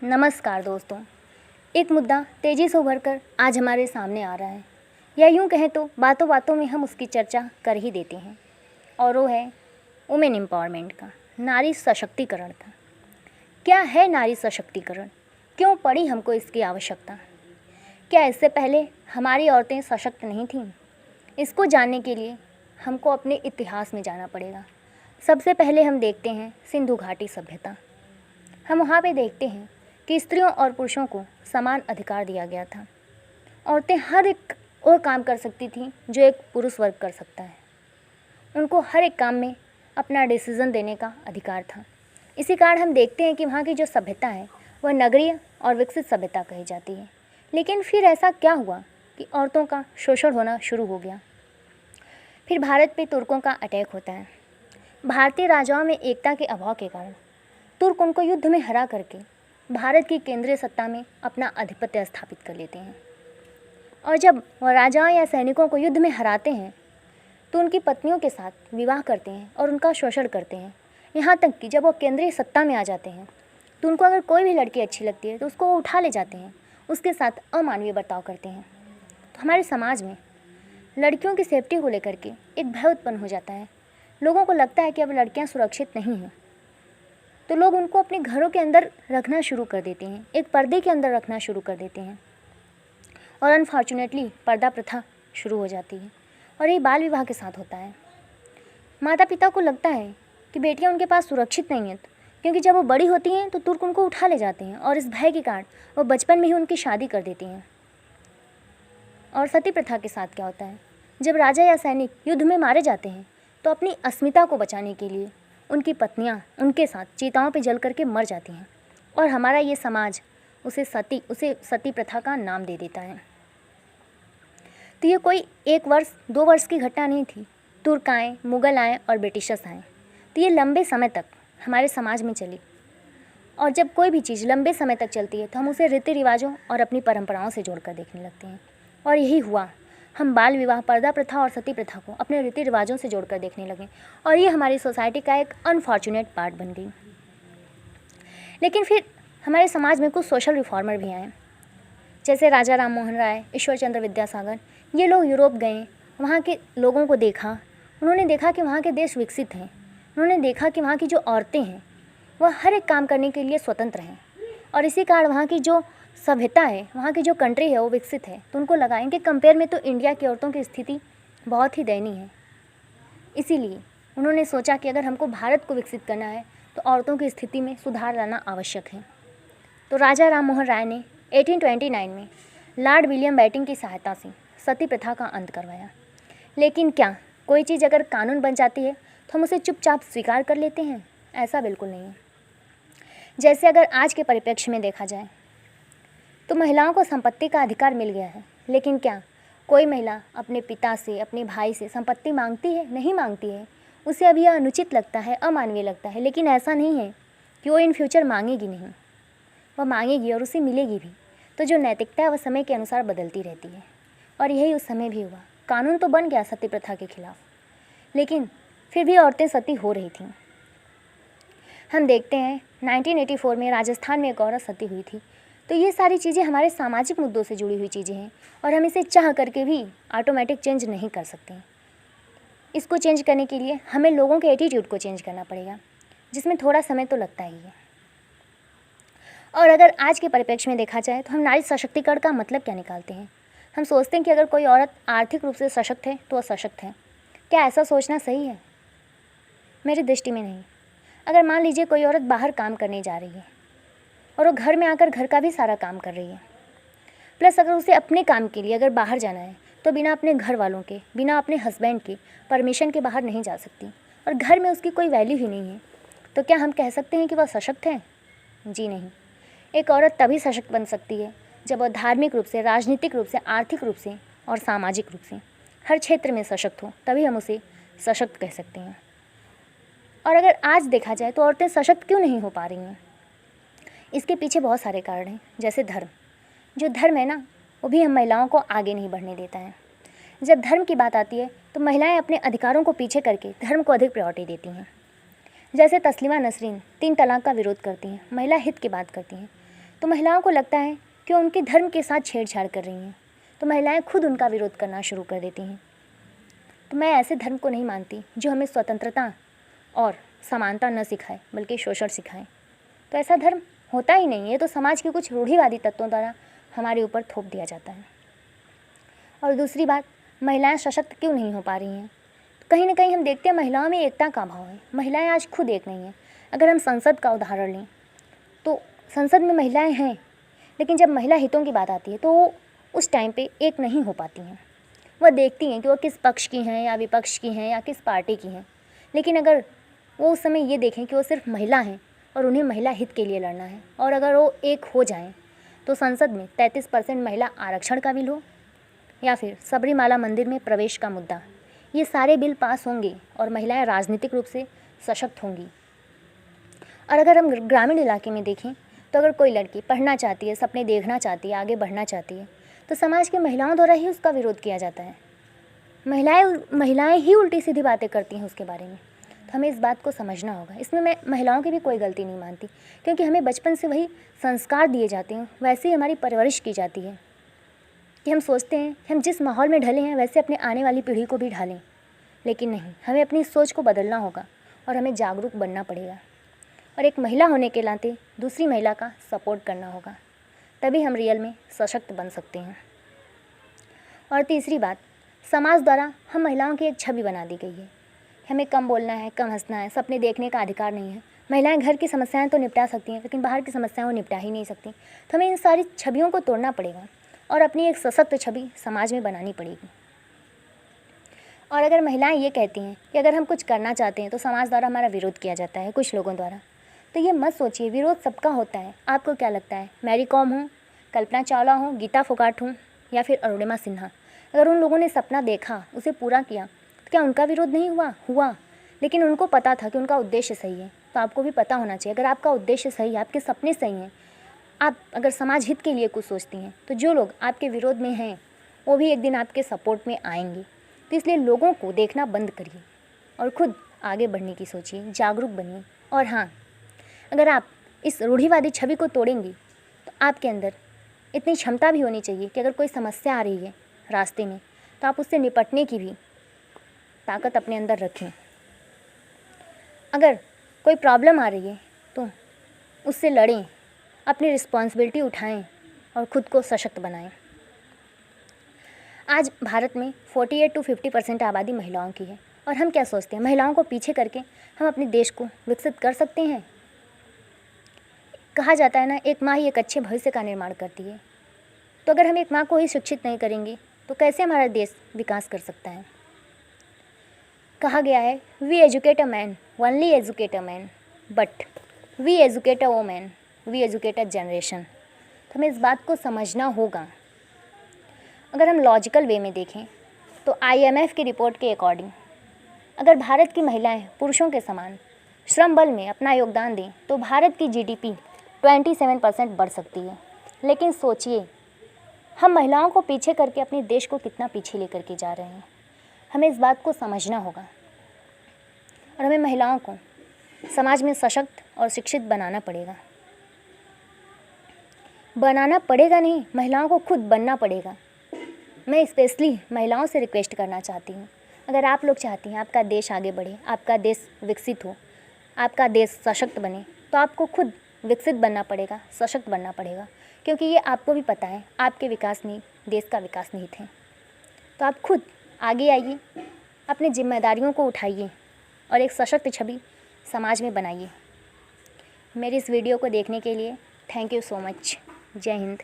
नमस्कार दोस्तों। एक मुद्दा तेज़ी से उभर कर आज हमारे सामने आ रहा है, या यूँ कहें तो बातों बातों में हम उसकी चर्चा कर ही देते हैं, और वो है वुमेन एम्पावरमेंट का, नारी सशक्तिकरण का। क्या है नारी सशक्तिकरण? क्यों पड़ी हमको इसकी आवश्यकता? क्या इससे पहले हमारी औरतें सशक्त नहीं थीं? इसको जानने के लिए हमको अपने इतिहास में जाना पड़ेगा। सबसे पहले हम देखते हैं सिंधु घाटी सभ्यता। हम वहाँ पे देखते हैं कि स्त्रियों और पुरुषों को समान अधिकार दिया गया था। औरतें हर एक वो काम कर सकती थीं जो एक पुरुष वर्ग कर सकता है। उनको हर एक काम में अपना डिसीज़न देने का अधिकार था। इसी कारण हम देखते हैं कि वहाँ की जो सभ्यता है वह नगरीय और विकसित सभ्यता कही जाती है। लेकिन फिर ऐसा क्या हुआ कि औरतों का शोषण होना शुरू हो गया। फिर भारत पे तुर्कों का अटैक होता है। भारतीय राजाओं में एकता के अभाव के कारण तुर्क उनको युद्ध में हरा करके भारत की केंद्रीय सत्ता में अपना आधिपत्य स्थापित कर लेते हैं। और जब वह राजाओं या सैनिकों को युद्ध में हराते हैं तो उनकी पत्नियों के साथ विवाह करते हैं और उनका शोषण करते हैं। यहाँ तक कि जब वो केंद्रीय सत्ता में आ जाते हैं तो उनको अगर कोई भी लड़की अच्छी लगती है तो उसको वो उठा ले जाते हैं, उसके साथ अमानवीय बर्ताव करते हैं। तो हमारे समाज में लड़कियों की सेफ्टी को लेकर के एक भय उत्पन्न हो जाता है। लोगों को लगता है कि अब लड़कियाँ सुरक्षित नहीं हैं, तो लोग उनको अपने घरों के अंदर रखना शुरू कर देते हैं, एक पर्दे के अंदर रखना शुरू कर देते हैं। और अनफॉर्चुनेटली पर्दा प्रथा शुरू हो जाती है, और ये बाल विवाह के साथ होता है। माता पिता को लगता है कि बेटियां उनके पास सुरक्षित नहीं हैं, क्योंकि जब वो बड़ी होती हैं तो तुर्क उनको उठा ले जाते हैं, और इस भय के कारण वो बचपन में ही उनकी शादी कर देती हैं। और सती प्रथा के साथ क्या होता है, जब राजा या सैनिक युद्ध में मारे जाते हैं तो अपनी अस्मिता को बचाने के लिए उनकी पत्नियां उनके साथ चिताओं पे जल करके मर जाती हैं, और हमारा ये समाज उसे सती प्रथा का नाम दे देता है। तो ये कोई 1 वर्ष 2 वर्ष की घटना नहीं थी। तुर्क आए, मुग़ल आए और ब्रिटिशर्स आए, तो ये लंबे समय तक हमारे समाज में चली। और जब कोई भी चीज़ लंबे समय तक चलती है तो हम उसे रीति रिवाजों और अपनी परंपराओं से जोड़कर देखने लगते हैं, और यही हुआ। हम बाल विवाह, पर्दा प्रथा और सती प्रथा को अपने रीति रिवाजों से जोड़कर देखने लगे, और ये हमारी सोसाइटी का एक अनफॉर्चुनेट पार्ट बन गई। लेकिन फिर हमारे समाज में कुछ सोशल रिफॉर्मर भी आए, जैसे राजा राम मोहन राय, ईश्वर चंद्र विद्यासागर। ये लोग यूरोप गए, वहाँ के लोगों को देखा, उन्होंने देखा कि वहाँ के देश विकसित हैं। उन्होंने देखा कि वहाँ की जो औरतें हैं वह हर एक काम करने के लिए स्वतंत्र हैं, और इसी कारण वहाँ की जो सभ्यता है, वहाँ की जो कंट्री है वो विकसित है। तो उनको लगा कि कंपेयर में तो इंडिया की औरतों की स्थिति बहुत ही दयनीय है। इसीलिए उन्होंने सोचा कि अगर हमको भारत को विकसित करना है तो औरतों की स्थिति में सुधार लाना आवश्यक है। तो राजा राम मोहन राय ने 1829 में लॉर्ड विलियम बेंटिंक की सहायता से सती प्रथा का अंत करवाया। लेकिन क्या कोई चीज़ अगर कानून बन जाती है तो हम उसे चुपचाप स्वीकार कर लेते हैं? ऐसा बिल्कुल नहीं है। जैसे अगर आज के परिप्रेक्ष्य में देखा जाए तो महिलाओं को संपत्ति का अधिकार मिल गया है, लेकिन क्या कोई महिला अपने पिता से, अपने भाई से संपत्ति मांगती है? नहीं मांगती है। उसे अभी यह अनुचित लगता है, अमानवीय लगता है। लेकिन ऐसा नहीं है कि वो इन फ्यूचर मांगेगी नहीं, वह मांगेगी और उसे मिलेगी भी। तो जो नैतिकता है वह समय के अनुसार बदलती रहती है, और यही उस समय भी हुआ। कानून तो बन गया सती प्रथा के खिलाफ, लेकिन फिर भी औरतें सती हो रही थीं। हम देखते हैं 1984 में राजस्थान में एक औरत सती हुई थी। तो ये सारी चीज़ें हमारे सामाजिक मुद्दों से जुड़ी हुई चीज़ें हैं, और हम इसे चाह करके भी ऑटोमेटिक चेंज नहीं कर सकते। इसको चेंज करने के लिए हमें लोगों के एटीट्यूड को चेंज करना पड़ेगा, जिसमें थोड़ा समय तो लगता ही है। और अगर आज के परिप्रेक्ष्य में देखा जाए तो हम नारी सशक्तिकरण का मतलब क्या निकालते हैं? हम सोचते हैं कि अगर कोई औरत आर्थिक रूप से सशक्त है तो वह सशक्त है। क्या ऐसा सोचना सही है? मेरी दृष्टि में नहीं। अगर मान लीजिए कोई औरत बाहर काम करने जा रही है और वो घर में आकर घर का भी सारा काम कर रही है, प्लस अगर उसे अपने काम के लिए अगर बाहर जाना है तो बिना अपने घर वालों के, बिना अपने हस्बैंड के परमिशन के बाहर नहीं जा सकती, और घर में उसकी कोई वैल्यू ही नहीं है, तो क्या हम कह सकते हैं कि वह सशक्त है? जी नहीं। एक औरत तभी सशक्त बन सकती है जब वह धार्मिक रूप से, राजनीतिक रूप से, आर्थिक रूप से और सामाजिक रूप से हर क्षेत्र में सशक्त हो, तभी हम उसे सशक्त कह सकते हैं। और अगर आज देखा जाए तो औरतें सशक्त क्यों नहीं हो पा रही हैं? इसके पीछे बहुत सारे कारण हैं, जैसे धर्म। जो धर्म है ना, वो भी हम महिलाओं को आगे नहीं बढ़ने देता है। जब धर्म की बात आती है तो महिलाएं अपने अधिकारों को पीछे करके धर्म को अधिक प्रायोरिटी देती हैं। जैसे तस्लीमा नसरीन 3 तलाक का विरोध करती हैं, महिला हित की बात करती हैं, तो महिलाओं को लगता है कि उनके धर्म के साथ छेड़छाड़ कर रही हैं, तो महिलाएं खुद उनका विरोध करना शुरू कर देती हैं। तो मैं ऐसे धर्म को नहीं मानती जो हमें स्वतंत्रता और समानता न सिखाए बल्कि शोषण सिखाए। तो ऐसा धर्म होता ही नहीं है, तो समाज के कुछ रूढ़िवादी तत्वों द्वारा हमारे ऊपर थोप दिया जाता है। और दूसरी बात, महिलाएं सशक्त क्यों नहीं हो पा रही हैं? तो कहीं ना कहीं हम देखते हैं महिलाओं में एकता का अभाव है। महिलाएं आज खुद एक नहीं हैं। अगर हम संसद का उदाहरण लें तो संसद में महिलाएं हैं, लेकिन जब महिला हितों की बात आती है तो वो उस टाइम पे एक नहीं हो पाती हैं। वह देखती हैं कि वो किस पक्ष की हैं या विपक्ष की हैं या किस पार्टी की हैं। लेकिन अगर वो उस समय ये देखें कि वो सिर्फ महिला हैं और उन्हें महिला हित के लिए लड़ना है, और अगर वो एक हो जाएं तो संसद में 33% महिला आरक्षण का बिल हो या फिर सबरीमाला मंदिर में प्रवेश का मुद्दा, ये सारे बिल पास होंगे और महिलाएं राजनीतिक रूप से सशक्त होंगी। और अगर हम ग्रामीण इलाके में देखें तो अगर कोई लड़की पढ़ना चाहती है, सपने देखना चाहती है, आगे बढ़ना चाहती है, तो समाज की महिलाओं द्वारा ही उसका विरोध किया जाता है। महिलाएं ही उल्टी सीधी बातें करती हैं उसके बारे में। तो हमें इस बात को समझना होगा। इसमें मैं महिलाओं की भी कोई गलती नहीं मानती, क्योंकि हमें बचपन से वही संस्कार दिए जाते हैं, वैसे ही हमारी परवरिश की जाती है कि हम सोचते हैं कि हम जिस माहौल में ढले हैं वैसे अपने आने वाली पीढ़ी को भी ढालें। लेकिन नहीं, हमें अपनी सोच को बदलना होगा और हमें जागरूक बनना पड़ेगा। और एक महिला होने के नाते दूसरी महिला का सपोर्ट करना होगा, तभी हम रियल में सशक्त बन सकते हैं। और तीसरी बात, समाज द्वारा हम महिलाओं की एक छवि बना दी गई है। हमें कम बोलना है, कम हंसना है, सपने देखने का अधिकार नहीं है। महिलाएं घर की समस्याएं तो निपटा सकती हैं, लेकिन बाहर की समस्याएं वो निपटा ही नहीं सकती। तो हमें इन सारी छवियों को तोड़ना पड़ेगा और अपनी एक सशक्त छवि समाज में बनानी पड़ेगी। और अगर महिलाएं ये कहती हैं कि अगर हम कुछ करना चाहते हैं तो समाज द्वारा हमारा विरोध किया जाता है कुछ लोगों द्वारा, तो ये मत सोचिए, विरोध सबका होता है। आपको क्या लगता है, मैरी कॉम हो, कल्पना चावला हो, गीता फोगाट हो या फिर अरुणिमा सिन्हा, अगर उन लोगों ने सपना देखा, उसे पूरा किया, तो क्या उनका विरोध नहीं हुआ? लेकिन उनको पता था कि उनका उद्देश्य सही है। तो आपको भी पता होना चाहिए, अगर आपका उद्देश्य सही है, आपके सपने सही हैं, आप अगर समाज हित के लिए कुछ सोचती हैं, तो जो लोग आपके विरोध में हैं वो भी एक दिन आपके सपोर्ट में आएंगे। तो इसलिए लोगों को देखना बंद करिए और खुद आगे बढ़ने की सोचिए, जागरूक बनिए। और हाँ, अगर आप इस रूढ़िवादी छवि को तोड़ेंगी तो आपके अंदर इतनी क्षमता भी होनी चाहिए कि अगर कोई समस्या आ रही है रास्ते में तो आप उससे निपटने की भी ताकत अपने अंदर रखें। अगर कोई प्रॉब्लम आ रही है तो उससे लड़ें, अपनी रिस्पॉन्सिबिलिटी उठाएं और ख़ुद को सशक्त बनाएं। आज भारत में 48 to 50% आबादी महिलाओं की है, और हम क्या सोचते हैं, महिलाओं को पीछे करके हम अपने देश को विकसित कर सकते हैं? कहा जाता है ना, एक माँ ही एक अच्छे भविष्य का निर्माण करती है। तो अगर हम एक माँ को ही शिक्षित नहीं करेंगे तो कैसे हमारा देश विकास कर सकता है? कहा गया है, we educate a man, only educate a man, but we educate a women, we educate a generation. तो हमें इस बात को समझना होगा। अगर हम लॉजिकल वे में देखें तो IMF की रिपोर्ट के अकॉर्डिंग अगर भारत की महिलाएं पुरुषों के समान श्रम बल में अपना योगदान दें तो भारत की GDP 27% बढ़ सकती है। लेकिन सोचिए, हम महिलाओं को पीछे करके अपने देश को कितना पीछे लेकर के जा रहे हैं। हमें इस बात को समझना होगा और हमें महिलाओं को समाज में सशक्त और शिक्षित बनाना पड़ेगा नहीं, महिलाओं को खुद बनना पड़ेगा। मैं स्पेशली महिलाओं से रिक्वेस्ट करना चाहती हूँ, अगर आप लोग चाहती हैं आपका देश आगे बढ़े, आपका देश विकसित हो, आपका देश सशक्त बने, तो आपको खुद विकसित बनना पड़ेगा, सशक्त बनना पड़ेगा, क्योंकि ये आपको भी पता है आपके विकास में देश का विकास निहित है। तो आप खुद आगे आइए, अपनी जिम्मेदारियों को उठाइए और एक सशक्त छवि समाज में बनाइए। मेरी इस वीडियो को देखने के लिए थैंक यू सो मच। जय हिंद।